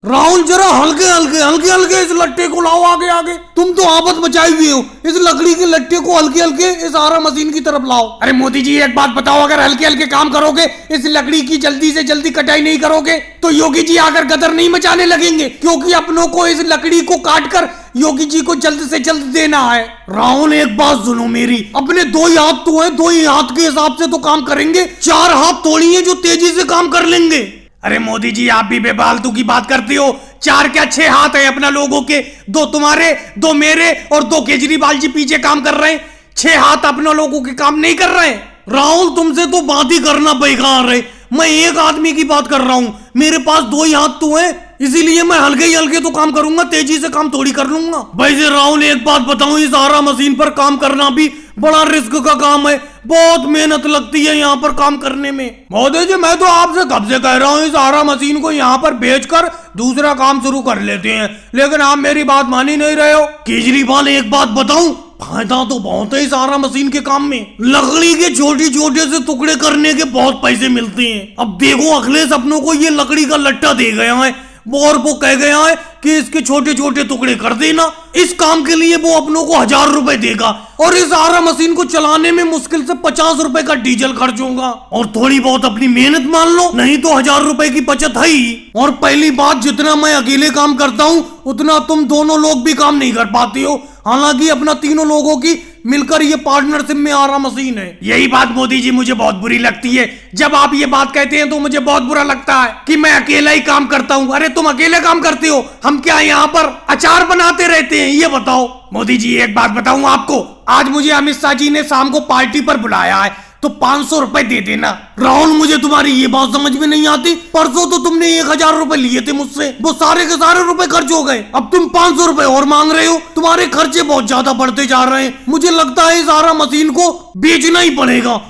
राहुल जरा हल्के हल्के हल्के हल्के इस लट्टे को लाओ आगे आगे। तुम तो आफत मचाई हुई हो। इस लकड़ी के लट्टे को हल्के हल्के इस आरा मशीन की तरफ लाओ। अरे मोदी जी एक बात बताओ, अगर हल्के हल्के काम करोगे, इस लकड़ी की जल्दी से जल्दी कटाई नहीं करोगे तो योगी जी आकर गदर नहीं मचाने लगेंगे, क्योंकि अपनों को इस लकड़ी को काट कर योगी जी को जल्द से जल्द देना है। राहुल एक बात सुनो मेरी, अपने 2 ही हाथ तो है, 2 ही हाथ के हिसाब से तो काम करेंगे, 4 हाथ तोड़िए जो तेजी से काम कर लेंगे। अरे मोदी जी आप भी बेफालतू की बात करते हो। 4 क्या 6 हाथ है अपना लोगों के, 2 तुम्हारे 2 मेरे और 2 केजरीवाल जी पीछे काम कर रहे हैं। 6 हाथ अपना लोगों के काम नहीं कर रहे हैं। राहुल तुमसे तो बात ही करना बेकार है। मैं एक आदमी की बात कर रहा हूं, मेरे पास 2 ही हाथ तो है, इसीलिए मैं हल्के ही हल्के तो काम करूंगा, तेजी से काम थोड़ी कर लूंगा। वैसे राहुल एक बात बताऊं, इस आरा मशीन पर काम करना भी बड़ा रिस्क का काम है, बहुत मेहनत लगती है यहाँ पर काम करने में। मोदी जी मैं तो आपसे कब से कह रहा हूँ इस आरा मशीन को यहाँ पर बेचकर दूसरा काम शुरू कर लेते हैं, लेकिन आप मेरी बात मान ही नहीं रहे हो। केजरीवाल एक बात बताऊं, फायदा तो बहुत है इस आरा मशीन के काम में। लकड़ी के छोटे छोटे से टुकड़े करने के बहुत पैसे मिलते हैं। अब देखो अखिलेश अपनों को ये लकड़ी का लट्टा दे गया है और वो कह गया है कि इसके छोटे छोटे टुकड़े कर देना। इस काम के लिए वो अपनों को 1000 रुपए देगा और इस आरा मशीन को चलाने में मुश्किल से 50 रुपए का डीजल खर्च होगा, और थोड़ी बहुत अपनी मेहनत मान लो, नहीं तो 1000 रुपए की बचत है ही। और पहली बात, जितना मैं अकेले काम करता हूँ उतना तुम दोनों लोग भी काम नहीं कर पाते हो, हालांकि अपना तीनों लोगों की मिलकर ये पार्टनरशिप में आरा मशीन है। यही बात मोदी जी मुझे बहुत बुरी लगती है, जब आप ये बात कहते हैं तो मुझे बहुत बुरा लगता है कि मैं अकेला ही काम करता हूँ। अरे तुम अकेले काम करते हो, हम क्या यहाँ पर अचार बनाते रहते हैं, ये बताओ। मोदी जी एक बात बताऊं आपको, आज मुझे अमित शाह जी ने शाम को पार्टी पर बुलाया है, तो 500 रुपए दे देना। राहुल मुझे तुम्हारी ये बात समझ में नहीं आती, परसों तो तुमने 1000 रुपए लिए थे मुझसे, वो सारे के सारे रुपए खर्च हो गए, अब तुम 500 रुपए और मांग रहे हो। तुम्हारे खर्चे बहुत ज्यादा बढ़ते जा रहे हैं, मुझे लगता है इस आरा मशीन को बेचना ही पड़ेगा।